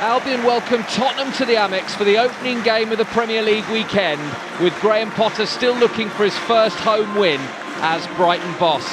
Albion welcome Tottenham to the Amex for the opening game of the Premier League weekend, with Graham Potter still looking for his first home win as Brighton boss.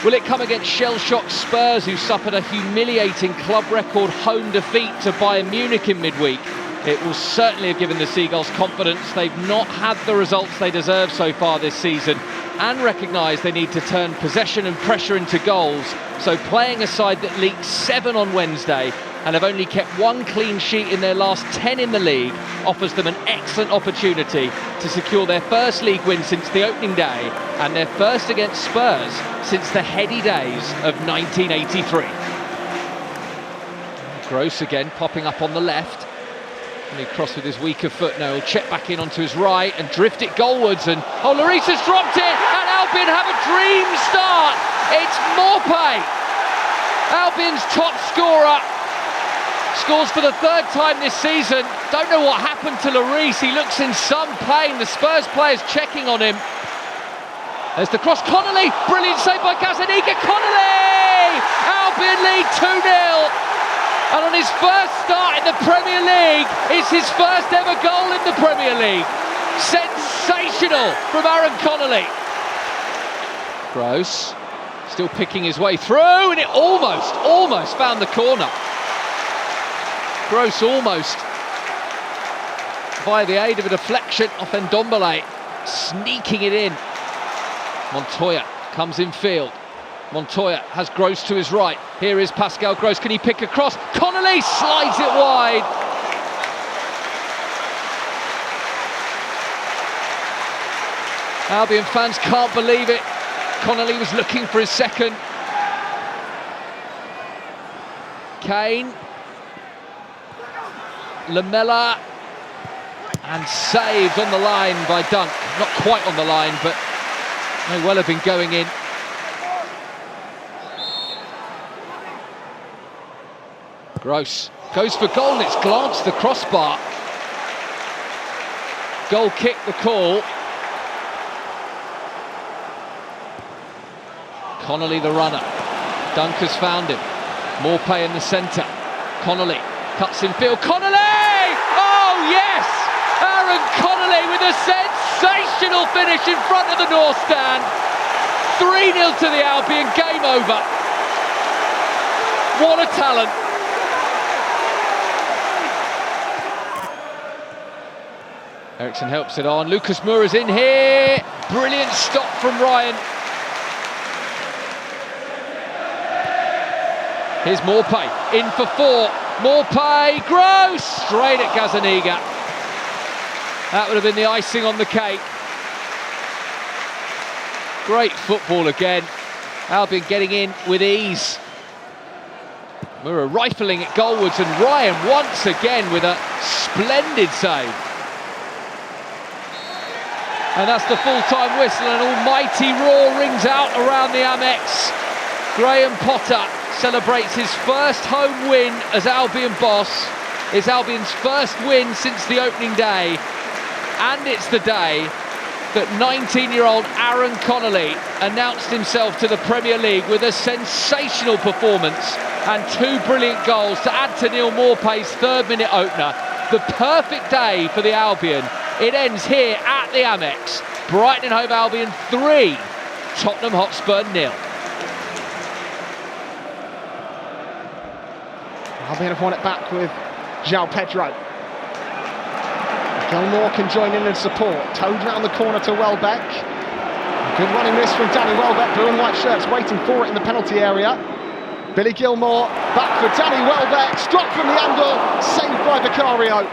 Will it come against shell-shocked Spurs, who suffered a humiliating club record home defeat to Bayern Munich in midweek? It will certainly have given the Seagulls confidence. They've not had the results they deserve so far this season, and recognise they need to turn possession and pressure into goals. So playing a side that leaked 7 on Wednesday and have only kept 1 clean sheet in their last 10 in the league offers them an excellent opportunity to secure their first league win since the opening day and their first against Spurs since the heady days of 1983. Gross again popping up on the left. And he crossed with his weaker foot now. He'll check back in onto his right and drift it goalwards. And Lloris has dropped it, and Albion have a dream start. It's Morpay, Albion's top scorer. Scores for the 3rd time this season. Don't know what happened to Lloris. He looks in some pain. The Spurs players checking on him. There's the cross. Connolly, brilliant save by Gazzaniga. Connolly! Albion lead 2-0. And on his first start in the Premier League, it's his first ever goal in the Premier League. Sensational from Aaron Connolly. Gross, still picking his way through, and it almost found the corner. Gross almost, via the aid of a deflection off Ndombele, sneaking it in. Montoya comes in field. Montoya has Gross to his right. Here is Pascal Gross. Can he pick a cross? Connolly slides it wide. Albion fans can't believe it. Connolly was looking for his second. Kane. Lamela. And saved on the line by Dunk. Not quite on the line, but may well have been going in. Gross goes for goal, and it's glanced the crossbar. Goal kick, the call. Connolly the runner. Dunk has found him. Morpay in the centre. Connolly cuts in field. Connolly! Oh yes! Aaron Connolly with a sensational finish in front of the North Stand. 3-0 to the Albion, game over. What a talent. Eriksson helps it on. Lucas Moura's in here. Brilliant stop from Ryan. Here's Morpay, in for 4. Morpay, Gross! Straight at Gazzaniga. That would have been the icing on the cake. Great football again. Albion getting in with ease. Moura rifling it goalwards, and Ryan once again with a splendid save. And that's the full-time whistle, and an almighty roar rings out around the Amex. Graham Potter celebrates his first home win as Albion boss. It's Albion's first win since the opening day, and it's the day that 19-year-old Aaron Connolly announced himself to the Premier League with a sensational performance and 2 brilliant goals to add to Neil Morpay's 3rd-minute opener. The perfect day for the Albion. It ends here at the Amex. Brighton and Hove Albion 3, Tottenham Hotspur 0. Albion have won it back with João Pedro. Gilmour can join in and support. Towed round the corner to Welbeck. Good running miss from Danny Welbeck. Blue and white shirts waiting for it in the penalty area. Billy Gilmour back for Danny Welbeck. Struck from the angle, saved by Vicario.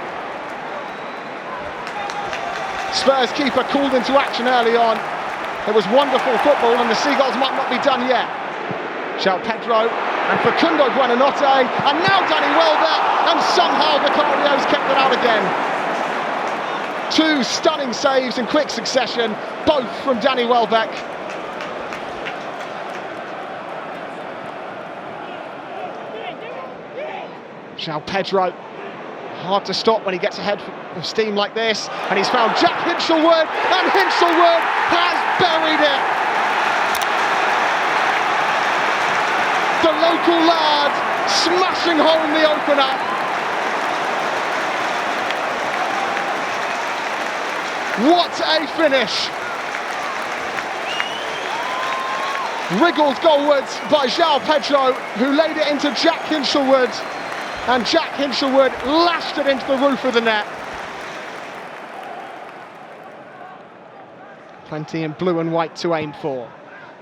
Spurs keeper called into action early on. It was wonderful football, and the Seagulls might not be done yet. João Pedro and Facundo Buonanotte, and now Danny Welbeck, and somehow Vicario's kept it out again. 2 stunning saves in quick succession, both from Danny Welbeck. João Pedro, hard to stop when he gets ahead of steam like this, and he's found Jack Hinchelwood, and Hinchelwood has buried it. The local lad smashing home the opener. What a finish! Wriggled goalwards by João Pedro, who laid it into Jack Hinchelwood, and Jack Hinchelwood lashed it into the roof of the net. Plenty in blue and white to aim for.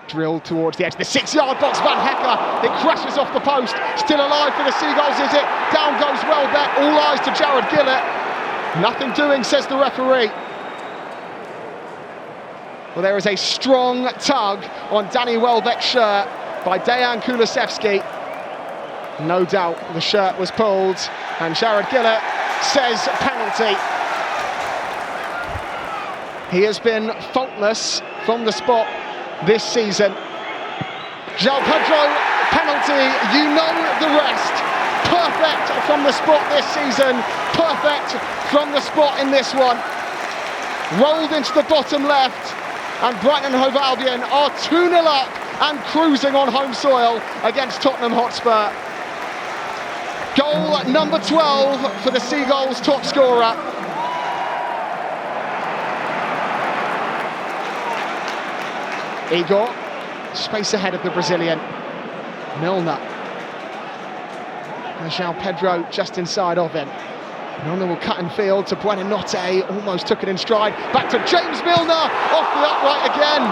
Drilled towards the edge, the 6-yard box, Van Hecke, it crashes off the post, still alive for the Seagulls, is it? Down goes Welbeck, all eyes to Jared Gillett. Nothing doing, says the referee. Well, there is a strong tug on Danny Welbeck's shirt by Dejan Kulusevski. No doubt the shirt was pulled, and Jared Gillett says penalty. He has been faultless from the spot this season. João Pedro, penalty, you know the rest. Perfect from the spot this season, perfect from the spot in this one. Rolled into the bottom left, and Brighton and Hove Albion are 2-0 up and cruising on home soil against Tottenham Hotspur. Goal number 12 for the Seagulls' top scorer. Igor, space ahead of the Brazilian. Milner. And João Pedro just inside of him. Milner will cut in field to Buonanotte, almost took it in stride. Back to James Milner, off the upright again.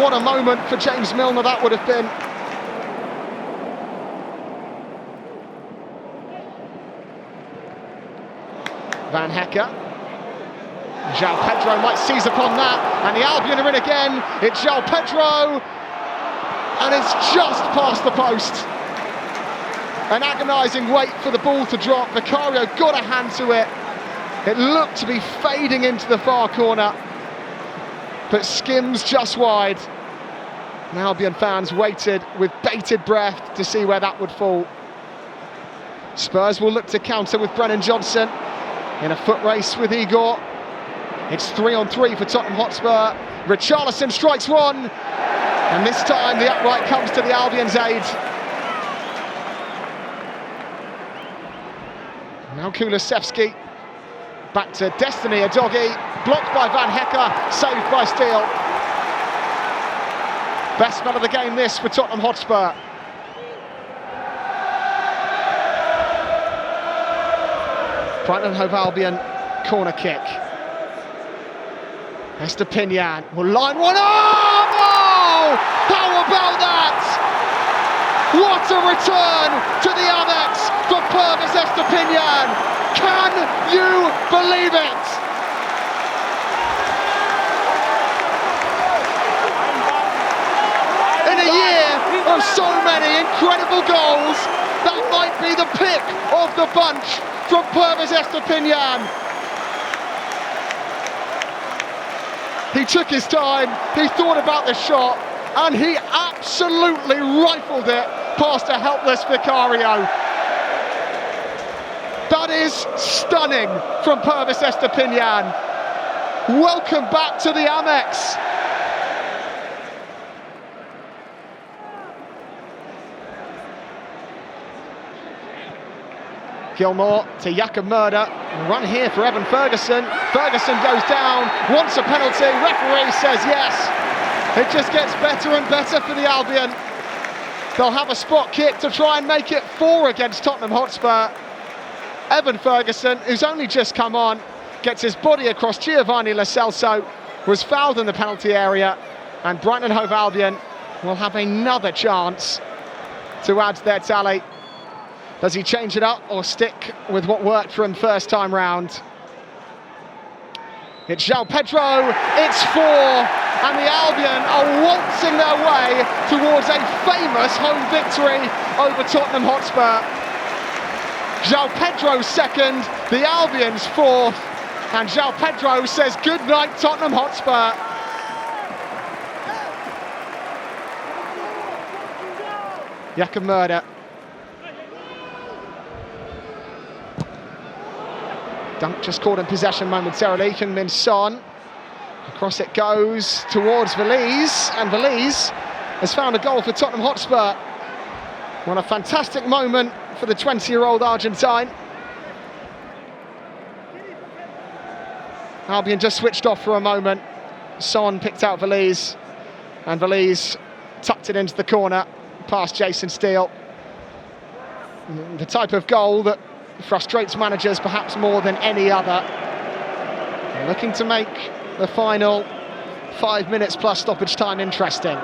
What a moment for James Milner that would have been. Van Hecke. João Pedro might seize upon that, and the Albion are in again. It's João Pedro, and it's just past the post. An agonising wait for the ball to drop. Vicario got a hand to it. It looked to be fading into the far corner, but skims just wide. And Albion fans waited with bated breath to see where that would fall. Spurs will look to counter with Brennan Johnson in a foot race with Igor. It's 3-on-3 for Tottenham Hotspur. Richarlison strikes one, and this time the upright comes to the Albion's aid. Now Kulusevski, back to Destiny Udogie, blocked by Van Hecke, saved by Steele. Best spell of the game this for Tottenham Hotspur. Brighton and Hove Albion corner kick. Estepinian will line one up! Oh! How about that? What a return to the Amex for Pervis Estepinian! Can you believe it? In a year of so many incredible goals, that might be the pick of the bunch from Pervis Estepinian. He took his time, he thought about the shot, and he absolutely rifled it past a helpless Vicario. That is stunning from Pervis Estepinian. Welcome back to the Amex. Gilmore to Jakob Murder. Run here for Evan Ferguson. Ferguson goes down, wants a penalty. Referee says yes. It just gets better and better for the Albion. They'll have a spot kick to try and make it 4 against Tottenham Hotspur. Evan Ferguson, who's only just come on, gets his body across Giovanni Lo Celso, was fouled in the penalty area, and Brighton and Hove Albion will have another chance to add to their tally. Does he change it up or stick with what worked for him first time round? It's João Pedro, it's 4, and the Albion are waltzing their way towards a famous home victory over Tottenham Hotspur. João Pedro's second, the Albion's 4th, and João Pedro says good night Tottenham Hotspur. Jakob Murder. Dunk just caught in possession momentarily. Heung-min Son. Across it goes towards Valise, and Valise has found a goal for Tottenham Hotspur. What a fantastic moment for the 20-year-old Argentine. Albion just switched off for a moment. Son picked out Valise, and Valise tucked it into the corner past Jason Steele. The type of goal that frustrates managers perhaps more than any other. They're looking to make the final 5 minutes plus stoppage time interesting.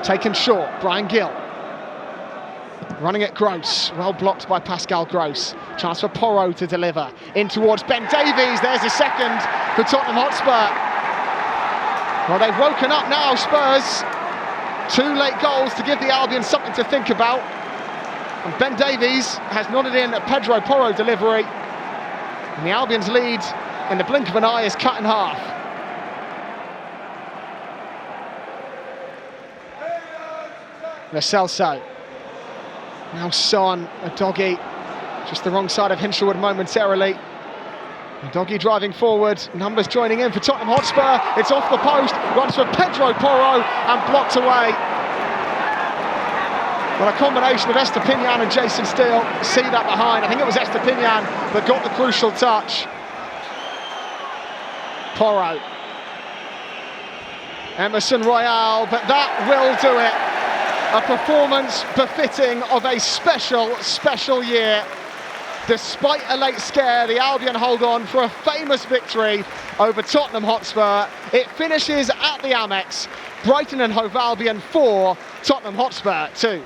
Taken short, Brian Gill. Running at Gross, well blocked by Pascal Gross. Chance for Porro to deliver. In towards Ben Davies, there's a second for Tottenham Hotspur. Well, they've woken up now, Spurs. 2 late goals to give the Albion something to think about. And Ben Davies has nodded in a Pedro Porro delivery. And the Albion's lead, in the blink of an eye, is cut in half. Lo Celso. Now Son, a doggy, just the wrong side of Hinshelwood momentarily. Doggy driving forward, numbers joining in for Tottenham Hotspur. It's off the post, runs for Pedro Porro and blocked away. Well, a combination of Estepinian and Jason Steele see that behind. I think it was Estepinian that got the crucial touch. Porro. Emerson Royale, but that will do it. A performance befitting of a special, special year. Despite a late scare, the Albion hold on for a famous victory over Tottenham Hotspur. It finishes at the Amex. Brighton and Hove Albion 4, Tottenham Hotspur 2.